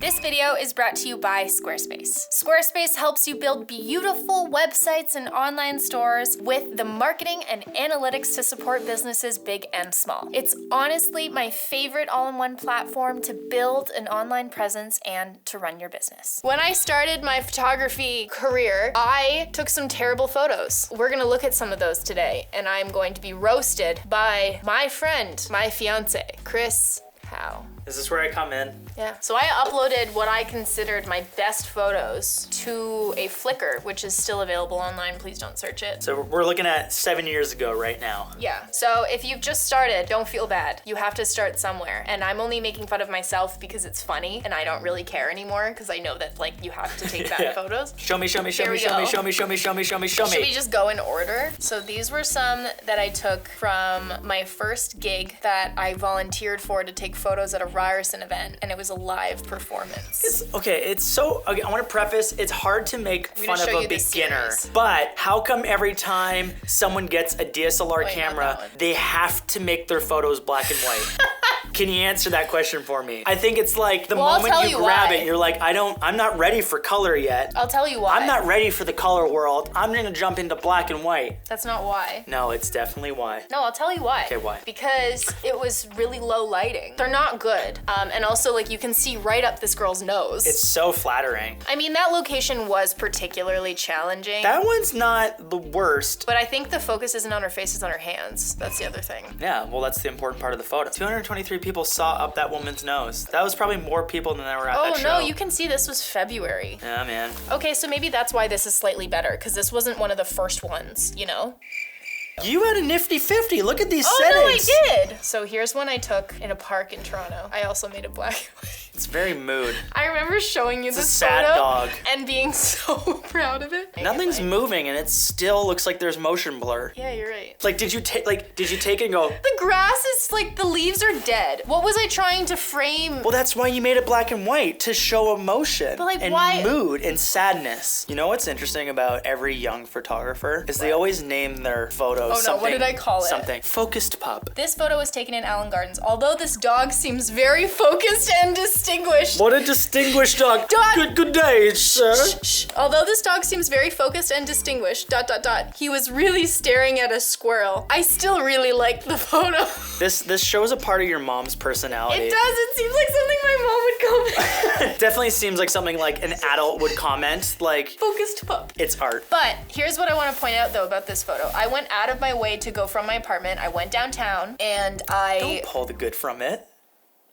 This video is brought to you by Squarespace. Squarespace helps you build beautiful websites and online stores with the marketing and analytics to support businesses big and small. It's honestly my favorite all-in-one platform to build an online presence and to run your business. When I started my photography career, I took some terrible photos. We're gonna look at some of those today, and I'm going to be roasted by my friend, my fiance, Chris Howe. Is this where I come in? Yeah. So I uploaded what I considered my best photos to a Flickr, which is still available online. Please don't search it. So we're looking at 7 years ago right now. Yeah. So if you've just started, don't feel bad. You have to start somewhere. And I'm only making fun of myself because it's funny and I don't really care anymore because I know that like you have to take bad photos. Show me. Should we just go in order? So these were some that I took from my first gig that I volunteered for to take photos at a Ryerson event, and it was a live performance. I want to preface, it's hard to make fun of a beginner, but how come every time someone gets a DSLR camera, they have to make their photos black and white? Can you answer that question for me? I think it's like the moment you grab it, you're like, I'm not ready for color yet. I'll tell you why. I'm not ready for the color world. I'm gonna jump into black and white. That's not why. No, it's definitely why. No, I'll tell you why. Okay, why? Because it was really low lighting. They're not good. And also like you can see right up this girl's nose. It's so flattering. I mean, that location was particularly challenging. That one's not the worst. But I think the focus isn't on her face, it's on her hands. That's the other thing. Yeah, well, that's the important part of the photo. 223 people saw up that woman's nose. That was probably more people than there were at that show. Oh no, you can see this was February. Yeah, man. Okay, so maybe that's why this is slightly better, because this wasn't one of the first ones, you know? You had a nifty 50. Look at these settings. Oh no, I did. So here's one I took in a park in Toronto. I also made it black and white. It's very mood. I remember showing you this sad photo dog. and being so proud of it. Nothing's moving and it still looks like there's motion blur. Yeah, you're right. Like, did you take it and go? The grass is like, the leaves are dead. What was I trying to frame? Well, that's why you made it black and white, to show emotion and mood and sadness. You know what's interesting about every young photographer is they always name their photos something. What did I call it? Something. Focused pup. This photo was taken in Allen Gardens. Although this dog seems very focused and distinguished. What a distinguished dog. Good day, sir. Shh. Although this dog seems very focused and distinguished, ... he was really staring at a squirrel. I still really liked the photo. This shows a part of your mom's personality. It does. It seems like something my mom would comment. Definitely seems like something like an adult would comment. Like, focused pup. It's art. But here's what I want to point out though about this photo. I went out of my way to go from my apartment. I went downtown and Don't pull the good from it.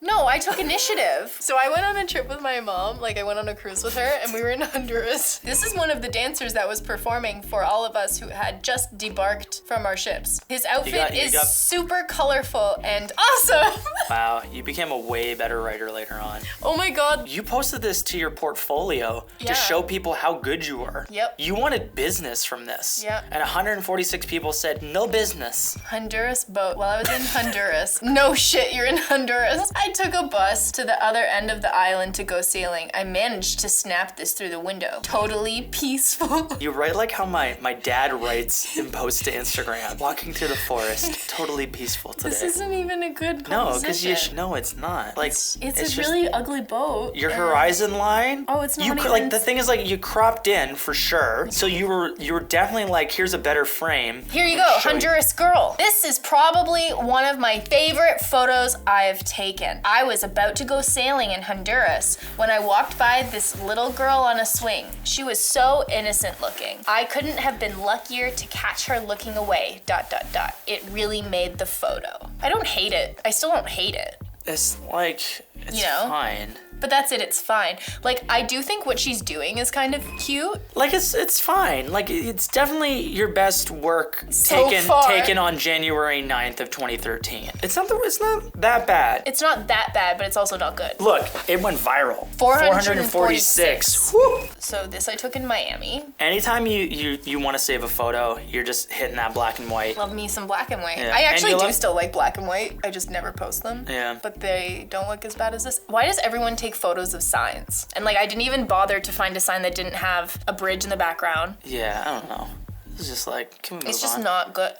No, I took initiative. So I went on a trip with my mom, like I went on a cruise with her and we were in Honduras. This is one of the dancers that was performing for all of us who had just debarked from our ships. His outfit is super colorful and awesome. Wow, you became a way better writer later on. Oh my God. You posted this to your portfolio to show people how good you were. Yep. You wanted business from this. Yep. And 146 people said no business. Honduras boat. While I was in Honduras. No shit, you're in Honduras. I took a bus to the other end of the island to go sailing. I managed to snap this through the window. Totally peaceful. You write like how my dad writes in posts to Instagram. Walking through the forest, totally peaceful today. This isn't even a good composition. No, because no, it's not. Like it's a really ugly boat. Your horizon line. Oh, it's not even. Like the thing is like you cropped in for sure. So you were definitely like, here's a better frame. Here you go, Honduras girl. This is probably one of my favorite photos I've taken. I was about to go sailing in Honduras when I walked by this little girl on a swing. She was so innocent looking. I couldn't have been luckier to catch her looking away, ... It really made the photo. I don't hate it. I still don't hate it. It's like, it's fine. But that's it, it's fine. Like, I do think what she's doing is kind of cute. Like, it's fine. Like, it's definitely your best work taken on January 9th of 2013. It's not that bad. It's not that bad, but it's also not good. Look, it went viral. 446. Woo! So this I took in Miami. Anytime you want to save a photo, you're just hitting that black and white. Love me some black and white. Yeah. I actually do still like black and white. I just never post them. Yeah. But they don't look as bad as this. Why does everyone take photos of signs? And like, I didn't even bother to find a sign that didn't have a bridge in the background. Yeah, I don't know. This is just like, can we move on? It's just not good.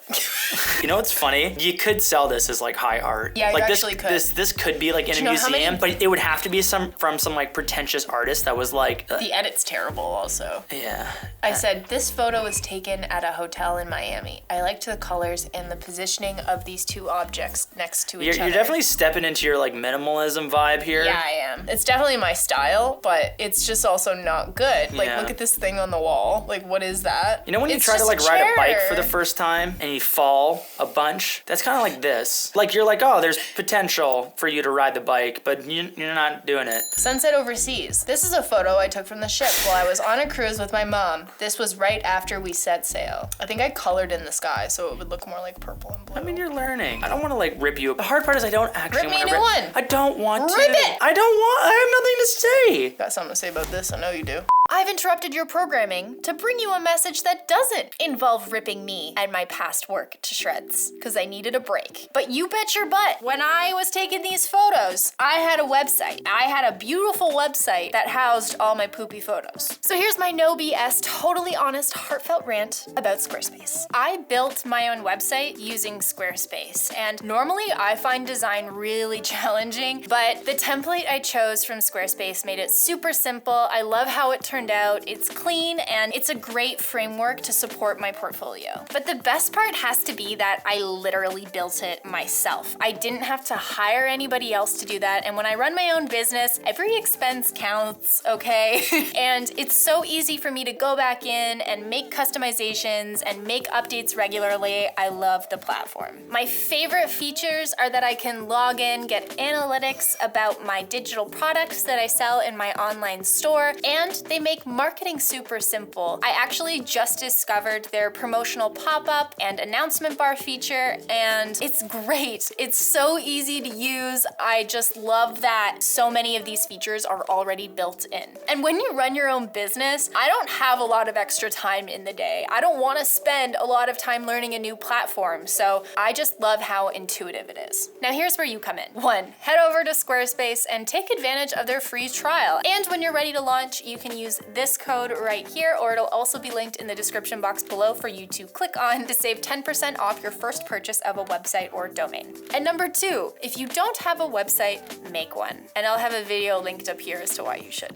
You know what's funny? You could sell this as like high art. Yeah, like you actually could. This could be like in a museum, but it would have to be from some like pretentious artist that was like. The edit's terrible also. Yeah. I said, this photo was taken at a hotel in Miami. I liked the colors and the positioning of these two objects next to each other. You're definitely stepping into your like minimalism vibe here. Yeah, I am. It's definitely my style, but it's just also not good. Like, look at this thing on the wall. Like, what is that? You know when you try to like ride a bike for the first time and you fall a bunch? That's kind of like this. Like, you're like, oh, there's potential for you to ride the bike, but you're not doing it. Sunset overseas. This is a photo I took from the ship while I was on a cruise with my mom. This was right after we set sail. I think I colored in the sky so it would look more like purple and blue. I mean, you're learning. I don't want to like rip you. The hard part is I don't actually want to rip me a new one. I don't want to. Rip it. I don't want. I have nothing to say. Got something to say about this? I know you do. I've interrupted your programming to bring you a message that doesn't involve ripping me and my past work to shreds, because I needed a break. But you bet your butt, when I was taking these photos, I had a website. I had a beautiful website that housed all my poopy photos. So here's my no BS, totally honest, heartfelt rant about Squarespace. I built my own website using Squarespace, and normally I find design really challenging, but the template I chose from Squarespace made it super simple. I love how it turned out. It's clean and it's a great framework to support my portfolio. But the best part has to be that I literally built it myself. I didn't have to hire anybody else to do that, and when I run my own business, every expense counts, okay? And it's so easy for me to go back in and make customizations and make updates regularly. I love the platform. My favorite features are that I can log in, get analytics about my digital products that I sell in my online store, and they make marketing super simple. I actually just discovered their promotional pop-up and announcement bar feature, and it's great. It's so easy to use. I just love that so many of these features are already built in. And when you run your own business, I don't have a lot of extra time in the day. I don't want to spend a lot of time learning a new platform, so I just love how intuitive it is. Now here's where you come in. 1, head over to Squarespace and take advantage of their free trial. And when you're ready to launch, you can use this code right here, or it'll also be linked in the description box below for you to click on to save 10% off your first purchase of a website or domain. And number 2, if you don't have a website, make one. And I'll have a video linked up here as to why you should.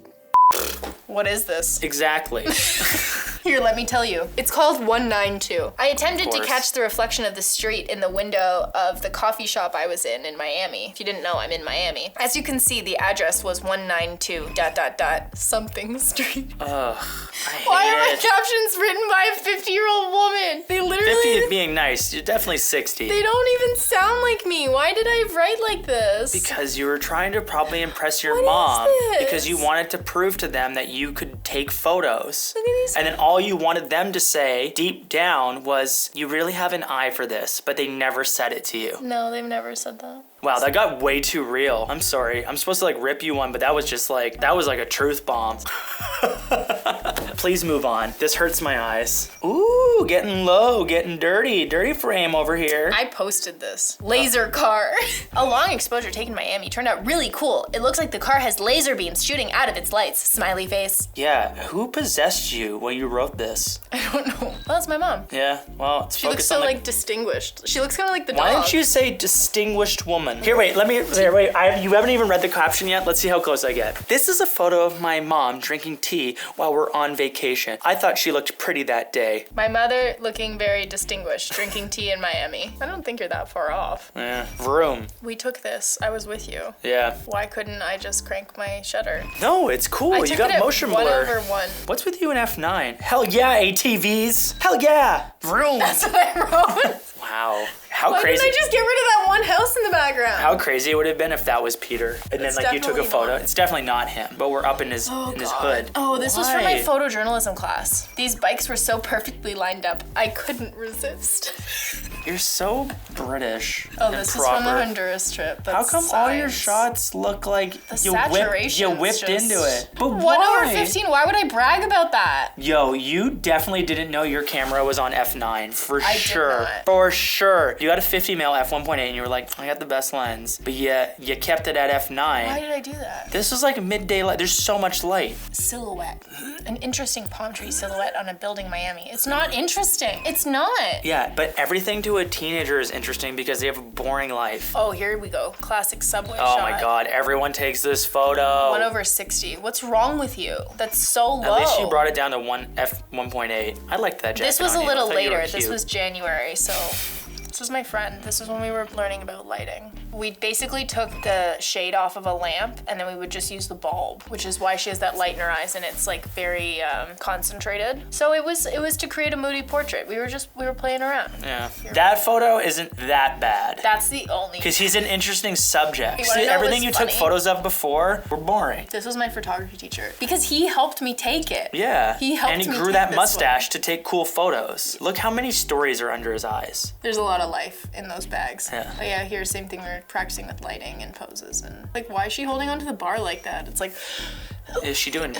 What is this? Exactly. Here, let me tell you. It's called 192. I attempted to catch the reflection of the street in the window of the coffee shop I was in Miami. If you didn't know, I'm in Miami. As you can see, the address was 192 ... something street. Ugh, Why are my captions written by a 50-year-old woman? They literally... 50 is being nice. You're definitely 60. They don't even sound like me. Why did I write like this? Because you were trying to probably impress your What mom. is this? Because you wanted to prove to them that you could take photos. Look at these. And then all you wanted them to say deep down was, you really have an eye for this, but they never said it to you. No, they've never said that. Wow, that got way too real. I'm sorry. I'm supposed to like rip you one, but that was just like, that was like a truth bomb. Please move on. This hurts my eyes. Ooh, getting low, getting dirty. Dirty frame over here. I posted this. Laser car. A long exposure taken in Miami turned out really cool. It looks like the car has laser beams shooting out of its lights. Smiley face. Yeah, who possessed you when you wrote this? I don't know. Well, it's my mom. Yeah, well, it's She looks so like distinguished. She looks kind of like the dog. Why didn't you say distinguished woman? Here, wait, you haven't even read the caption yet? Let's see how close I get. This is a photo of my mom drinking tea while we're on vacation. I thought she looked pretty that day. My mother looking very distinguished, drinking tea in Miami. I don't think you're that far off. Yeah, vroom. We took this. I was with you. Yeah. Why couldn't I just crank my shutter? No, it's cool. You got motion blur. 1/1. What's with you in F9? Hell yeah, ATVs. Hell yeah. Vroom. That's what I wrote. Wow. How Why crazy. didn't I just get rid of that one house in the background? How crazy it would have been if that was Peter. And then like you took a photo. It's definitely not him, but we're up in his hood. Oh, this was from my photojournalism class. These bikes were so perfectly lined up, I couldn't resist. You're so British. Oh, this is from the Honduras trip. How come all your shots look like you whipped into it? But 1/15, why would I brag about that? Yo, you definitely didn't know your camera was on F9, for sure. Did not. For sure. you got a 50 mil f1.8 and you were like, I got the best lens, but you kept it at f9. Why did I do that? This is like midday light. There's so much light. Silhouette. An interesting palm tree silhouette on a building in Miami. It's not interesting. It's not. Yeah, but everything to a teenager is interesting because they have a boring life. Oh, here we go. Classic subway shot. Oh my God, everyone takes this photo. 1/60. What's wrong with you? That's so low. At least you brought it down to f1.8. I liked that jacket. This was a little later. This was January, so this was my friend. This was when we were learning about lighting. We basically took the shade off of a lamp and then we would just use the bulb, which is why she has that light in her eyes and it's like very concentrated. So it was to create a moody portrait. We were playing around. Yeah. That photo isn't that bad. That's the only. Because he's an interesting subject. See, everything you took photos of before were boring. This was my photography teacher because he helped me take it. Yeah. He helped me. And he grew that mustache to take cool photos. Look how many stories are under his eyes. There's a lot of life in those bags. Yeah. But yeah, here, same thing. We're practicing with lighting and poses and like, why is she holding onto the bar like that? It's like, is she doing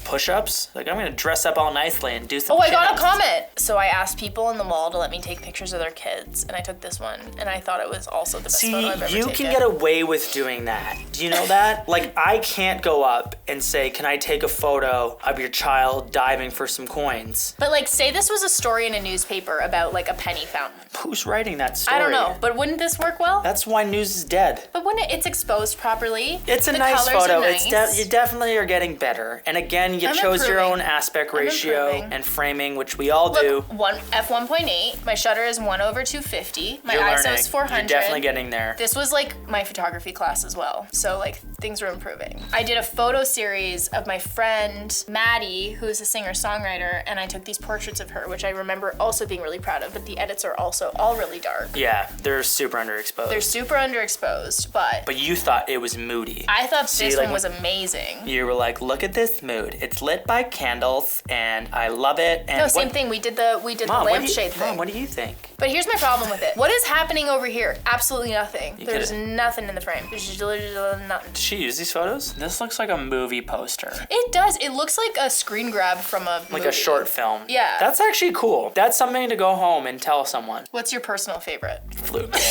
push-ups? Like, I'm gonna dress up all nicely and do some I got a chin-ups. comment. So I asked people in the mall to let me take pictures of their kids, and I took this one, and I thought it was also the best photo I've ever taken. See, you can get away with doing that. Do you know that? Like, I can't go up and say, can I take a photo of your child diving for some coins? But like, say this was a story in a newspaper about like a penny fountain. Who's writing that story? I don't know, but wouldn't this work well? That's why news is dead. But when it's exposed properly, it's a nice photo. Nice. You definitely are getting better. And again, you chose your own aspect ratio and framing, which we all do. f1.8. My shutter is 1/250. My You're ISO learning. is 400. You're definitely getting there. This was like my photography class as well. So like things were improving. I did a photo series of my friend Maddie, who's a singer-songwriter, and I took these portraits of her, which I remember also being really proud of, but the edits are also all really dark. Yeah, they're super underexposed. They're super underexposed, but you thought it was moody. I thought this one was amazing. You were like, look at this mood. It's lit by candles, and I love it. And no, same thing. We did the lampshade thing. Mom, what do you think? But here's my problem with it. What is happening over here? Absolutely nothing. There's nothing in the frame. There's literally nothing. Did she use these photos? This looks like a movie poster. It does. It looks like a screen grab from a movie. Like a short film. Yeah. That's actually cool. That's something to go home and tell someone. What's your personal favorite? Flute Man.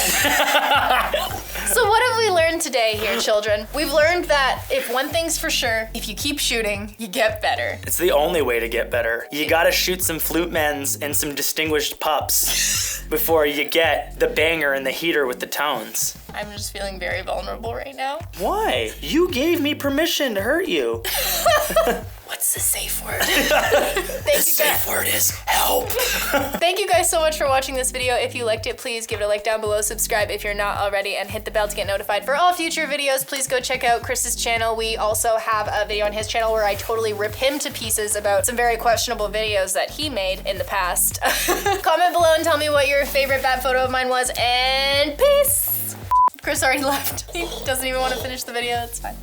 So what have we learned today here, children? We've learned that if one thing's for sure, if you keep shooting, you get better. It's the only way to get better. You gotta shoot some flute men's and some distinguished pups before you get the banger and the heater with the tones. I'm just feeling very vulnerable right now. Why? You gave me permission to hurt you. What's the safe word? The safe word is help. Thank you guys so much for watching this video. If you liked it, please give it a like down below, subscribe if you're not already, and hit the bell to get notified for all future videos. Please go check out Chris's channel. We also have a video on his channel where I totally rip him to pieces about some very questionable videos that he made in the past. Comment below and tell me what your favorite bad photo of mine was, and peace! Chris already left. He doesn't even want to finish the video. It's fine.